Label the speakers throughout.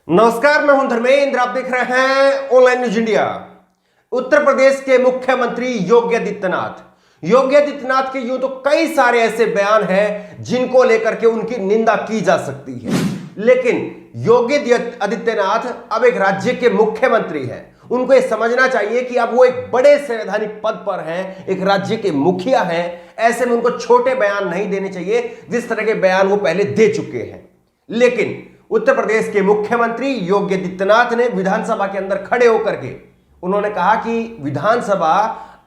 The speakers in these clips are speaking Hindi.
Speaker 1: नमस्कार, मैं हूं धर्मेंद्र। आप देख रहे हैं online news India. Uttar Pradesh के मुख्यमंत्री योगी आदित्यनाथ के यूं तो कई सारे ऐसे बयान हैं जिनको लेकर के उनकी निंदा की जा सकती है, लेकिन योगी आदित्यनाथ अब एक राज्य के मुख्यमंत्री हैं। उनको यह समझना चाहिए कि अब वो एक बड़े संवैधानिक पद पर हैं, एक राज्य के मुखिया हैं। ऐसे में उनको छोटे बयान नहीं देने चाहिए जिस तरह के बयान वो पहले दे चुके हैं। लेकिन उत्तर प्रदेश के मुख्यमंत्री योगी आदित्यनाथ ने विधानसभा के अंदर खड़े होकर के उन्होंने कहा कि विधानसभा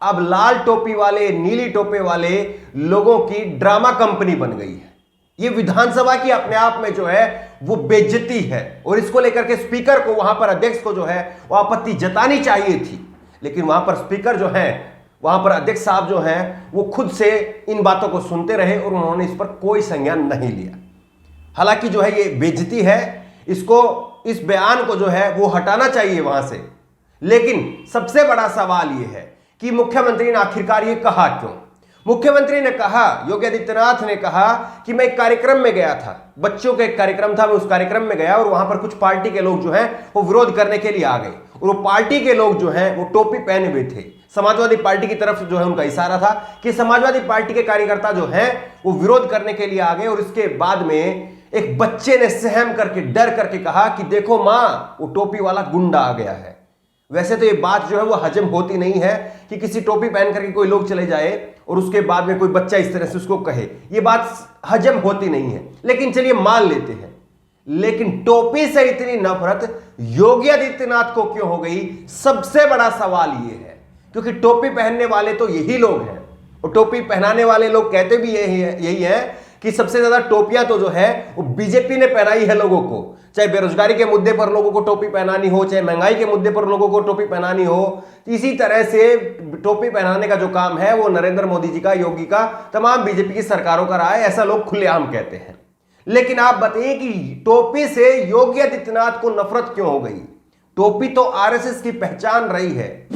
Speaker 1: अब लाल टोपी वाले, नीली टोपी वाले लोगों की ड्रामा कंपनी बन गई है। ये विधानसभा की अपने आप में जो है वो बेइज्जती है और इसको लेकर के स्पीकर को, वहां पर अध्यक्ष को जो है वो आपत्ति जतानी चाहिए थी। लेकिन वहां पर स्पीकर जो है, वहां पर अध्यक्ष साहब जो हैं वो खुद से इन बातों को सुनते रहे और उन्होंने इस पर कोई संज्ञान नहीं लिया। हालांकि जो है ये बेइज्जती है, इसको, इस बयान को जो है वो हटाना चाहिए वहां से। लेकिन सबसे बड़ा सवाल ये है कि मुख्यमंत्री ने आखिरकार ये कहा क्यों। मुख्यमंत्री ने कहा, योगी आदित्यनाथ ने कहा कि मैं एक कार्यक्रम में गया था, बच्चों का एक कार्यक्रम था, मैं उस कार्यक्रम में गया और वहां पर कुछ पार्टी के लोग जो हैं वो विरोध करने के लिए आ गए और वो पार्टी के लोग जो हैं वो टोपी पहने हुए थे। समाजवादी पार्टी की तरफ जो है उनका इशारा था कि समाजवादी पार्टी के कार्यकर्ता जो हैं वो विरोध करने के लिए आ गए और इसके बाद में एक बच्चे ने सहम करके, डर करके कहा कि देखो मां, वो टोपी वाला गुंडा आ गया है। वैसे तो ये बात जो है वो हजम होती नहीं है कि किसी टोपी पहन करके कोई लोग चले जाए और उसके बाद में कोई बच्चा इस तरह से उसको कहे, ये बात हजम होती नहीं है। लेकिन चलिए मान लेते हैं, लेकिन टोपी से इतनी नफरत योगी आदित्यनाथ को क्यों हो गई, सबसे बड़ा सवाल ये है। क्योंकि टोपी पहनने वाले तो यही लोग हैं और टोपी पहनाने वाले लोग कहते भी यही है कि सबसे ज्यादा टोपियां तो जो है वो बीजेपी ने पहनाई है लोगों को। चाहे बेरोजगारी के मुद्दे पर लोगों को टोपी पहनानी हो, चाहे महंगाई के मुद्दे पर लोगों को टोपी पहनानी हो, इसी तरह से टोपी पहनाने का जो काम है वो नरेंद्र मोदी जी का, योगी का, तमाम बीजेपी की सरकारों का रहा है, ऐसा लोग खुलेआम कहते हैं। लेकिन आप बताइए कि टोपी से योगी आदित्यनाथ को नफरत क्यों हो गई। टोपी तो आरएसएस की पहचान रही है।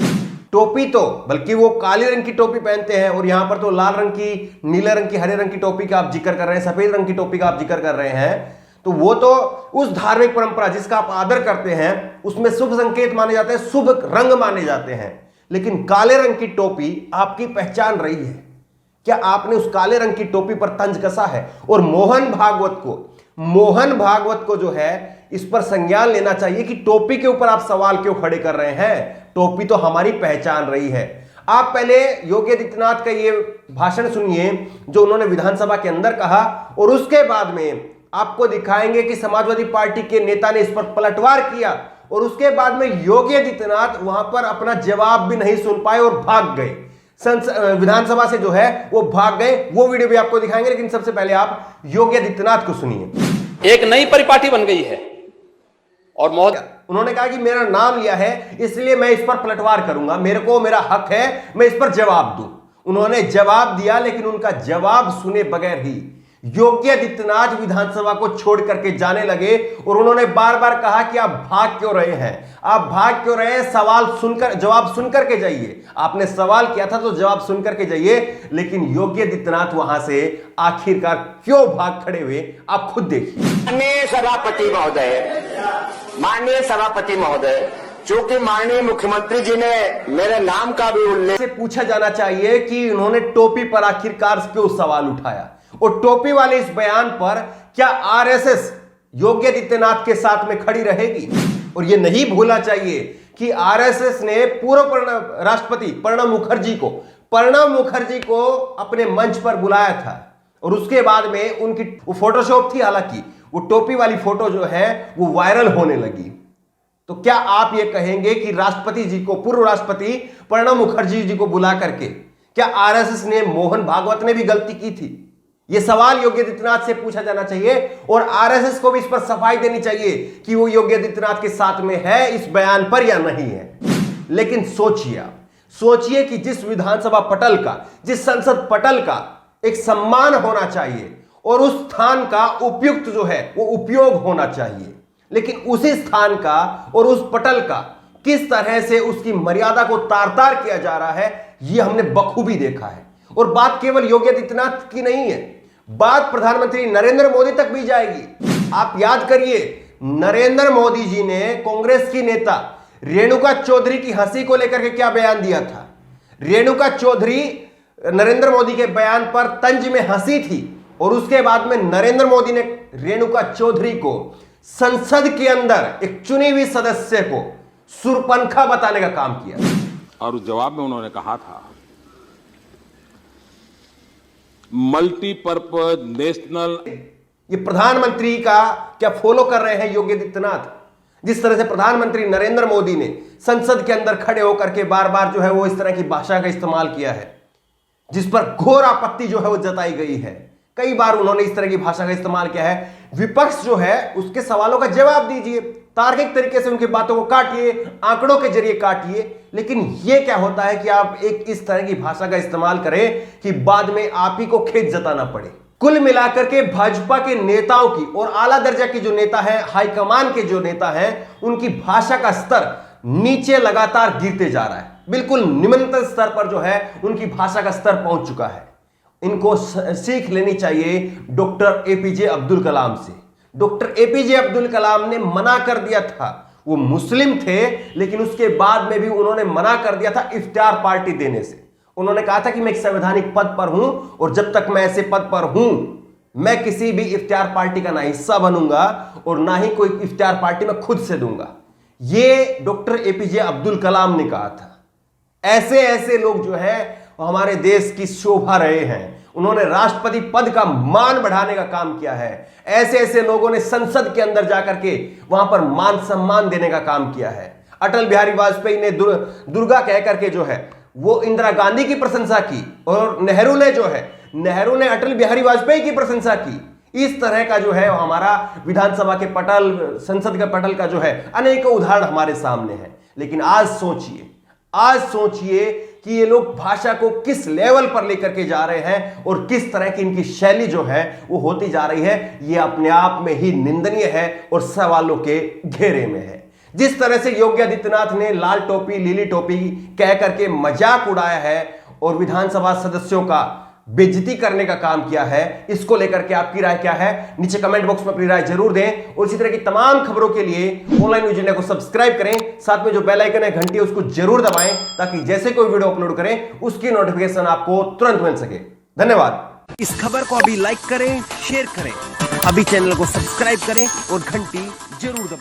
Speaker 1: टोपी तो, बल्कि वो काले रंग की टोपी पहनते हैं और यहां पर तो लाल रंग की, नीले रंग की, हरे रंग की टोपी का आप जिक्र कर रहे हैं, सफेद रंग की टोपी का आप जिक्र कर रहे हैं। तो वो तो उस धार्मिक परंपरा जिसका आप आदर करते हैं उसमें शुभ संकेत माने जाते हैं, शुभ रंग माने जाते हैं। लेकिन काले रंग की टोपी आपकी पहचान रही है। क्या आपने उस काले रंग की टोपी पर तंज कसा है? और मोहन भागवत को जो है इस पर संज्ञान लेना चाहिए कि टोपी के ऊपर आप सवाल क्यों खड़े कर रहे हैं। टोपी तो हमारी पहचान रही है। आप पहले योगी आदित्यनाथ का ये भाषण सुनिए जो उन्होंने विधानसभा के अंदर कहा और उसके बाद में आपको दिखाएंगे कि समाजवादी पार्टी के नेता ने इस पर पलटवार किया और उसके बाद में योगी आदित्यनाथ वहां पर अपना जवाब भी नहीं सुन पाए और भाग गए, विधानसभा से जो है वो भाग गए। वो वीडियो भी आपको दिखाएंगे, लेकिन सबसे पहले आप योगी आदित्यनाथ को सुनिए।
Speaker 2: एक नई परिपाटी बन गई है और महोदय
Speaker 1: उन्होंने कहा कि मेरा नाम लिया है इसलिए मैं इस पर पलटवार करूंगा, मेरा हक है, मैं इस पर जवाब दूं। उन्होंने जवाब दिया, लेकिन उनका जवाब सुने बगैर ही योगी आदित्यनाथ विधानसभा को छोड़ करके जाने लगे और उन्होंने बार बार कहा कि आप भाग क्यों रहे हैं, आप भाग क्यों रहे हैं, सवाल सुनकर, जवाब सुनकर के जाइए। आपने सवाल किया था तो जवाब सुनकर के जाइए। लेकिन योगी आदित्यनाथ वहां से आखिरकार क्यों भाग खड़े हुए, आप खुद देखिए।
Speaker 3: माननीय सभापति महोदय, चूंकि माननीय मुख्यमंत्री जी ने मेरे नाम का भी उल्लेख
Speaker 1: से पूछा जाना चाहिए कि उन्होंने टोपी पर आखिरकार क्यों सवाल उठाया और टोपी वाले इस बयान पर क्या आरएसएस योगी आदित्यनाथ के साथ में खड़ी रहेगी। और यह नहीं भूलना चाहिए कि आरएसएस ने पूर्व राष्ट्रपति प्रणब मुखर्जी को अपने मंच पर बुलाया था और उसके बाद में उनकी वो फोटोशॉप थी, हालांकि वो टोपी वाली फोटो जो है वो वायरल होने लगी। तो क्या आप ये कहेंगे कि राष्ट्रपति जी को, पूर्व राष्ट्रपति प्रणब मुखर्जी जी को बुला करके क्या आरएसएस ने, मोहन भागवत ने भी गलती की थी? यह सवाल योगी आदित्यनाथ से पूछा जाना चाहिए और आरएसएस को भी इस पर सफाई देनी चाहिए कि वो योगी आदित्यनाथ के साथ में है इस बयान पर या नहीं है। लेकिन सोचिए कि जिस विधानसभा पटल का, जिस संसद पटल का एक सम्मान होना चाहिए और उस स्थान का उपयुक्त जो है वो उपयोग होना चाहिए, लेकिन उसी स्थान का और उस पटल का किस तरह से उसकी मर्यादा को तार तार किया जा रहा है, यह हमने बखूबी देखा है। और बात केवल योगी आदित्यनाथ की नहीं है, बात प्रधानमंत्री नरेंद्र मोदी तक भी जाएगी। आप याद करिए नरेंद्र मोदी जी ने कांग्रेस की नेता रेणुका चौधरी की हंसी को लेकर के क्या बयान दिया था। रेणुका चौधरी नरेंद्र मोदी के बयान पर तंज में हंसी थी और उसके बाद में नरेंद्र मोदी ने रेणुका चौधरी को संसद के अंदर एक चुनी हुई सदस्य को सुरपंखा बताने का काम किया।
Speaker 4: और उस जवाब में उन्होंने कहा था, मल्टीपर्पज नेशनल।
Speaker 1: ये प्रधानमंत्री का क्या फॉलो कर रहे हैं योगी आदित्यनाथ? जिस तरह से प्रधानमंत्री नरेंद्र मोदी ने संसद के अंदर खड़े होकर के बार बार जो है वो इस तरह की भाषा का इस्तेमाल किया है, जिस पर घोर आपत्ति जो है वो जताई गई है। कई बार उन्होंने इस तरह की भाषा का इस्तेमाल किया है। विपक्ष जो है उसके सवालों का जवाब दीजिए, तार्किक तरीके से उनकी बातों को काटिए, आंकड़ों के जरिए काटिए। लेकिन यह क्या होता है कि आप एक इस तरह की भाषा का इस्तेमाल करें कि बाद में आप ही को खेद जताना पड़े। कुल मिलाकर के भाजपा के नेताओं की और आला दर्जा की जो नेता है, हाईकमान के जो नेता हैं, उनकी भाषा का स्तर नीचे लगातार गिरते जा रहा है। बिल्कुल निम्नतम स्तर पर जो है उनकी भाषा का स्तर पहुंच चुका है। इनको सीख लेनी चाहिए डॉक्टर एपीजे अब्दुल कलाम से। डॉक्टर एपीजे अब्दुल कलाम ने मना कर दिया था, वो मुस्लिम थे लेकिन उसके बाद में भी उन्होंने मना कर दिया था इफ्तार पार्टी देने से। उन्होंने कहा था कि मैं एक संवैधानिक पद पर हूं और जब तक मैं ऐसे पद पर हूं मैं किसी भी इफ्तार पार्टी का ना हिस्सा बनूंगा और ना ही कोई इफ्तार पार्टी मैं खुद से दूंगा। ये डॉक्टर एपीजे अब्दुल कलाम ने कहा था। ऐसे ऐसे लोग जो है हमारे देश की शोभा रहे हैं। उन्होंने राष्ट्रपति पद का मान बढ़ाने का काम किया है। ऐसे ऐसे लोगों ने संसद के अंदर जाकर के वहां पर मान सम्मान देने का काम किया है। अटल बिहारी वाजपेयी ने दुर्गा कह करके जो है वो इंदिरा गांधी की प्रशंसा की और नेहरू ने अटल बिहारी वाजपेयी की प्रशंसा की। इस तरह का जो है हमारा विधानसभा के पटल, संसद के पटल का जो है अनेकों उदाहरण हमारे सामने है। लेकिन आज सोचिए कि ये लोग भाषा को किस लेवल पर लेकर के जा रहे हैं और किस तरह की इनकी शैली जो है वो होती जा रही है। ये अपने आप में ही निंदनीय है और सवालों के घेरे में है। जिस तरह से योगी आदित्यनाथ ने लाल टोपी लीली टोपी कह करके मजाक उड़ाया है और विधानसभा सदस्यों का बेइज्जती करने का काम किया है, इसको लेकर के आपकी राय क्या है? नीचे कमेंट बॉक्स में अपनी राय जरूर दें और इसी तरह की तमाम खबरों के लिए ऑनलाइन न्यूज इंडिया को सब्सक्राइब करें। साथ में जो बेल आइकन है, घंटी है, उसको जरूर दबाएं ताकि जैसे कोई वीडियो अपलोड करें उसकी नोटिफिकेशन आपको तुरंत मिल सके। धन्यवाद।
Speaker 5: इस खबर को अभी लाइक करें, शेयर करें, अभी चैनल को सब्सक्राइब करें और घंटी जरूर दबाएं।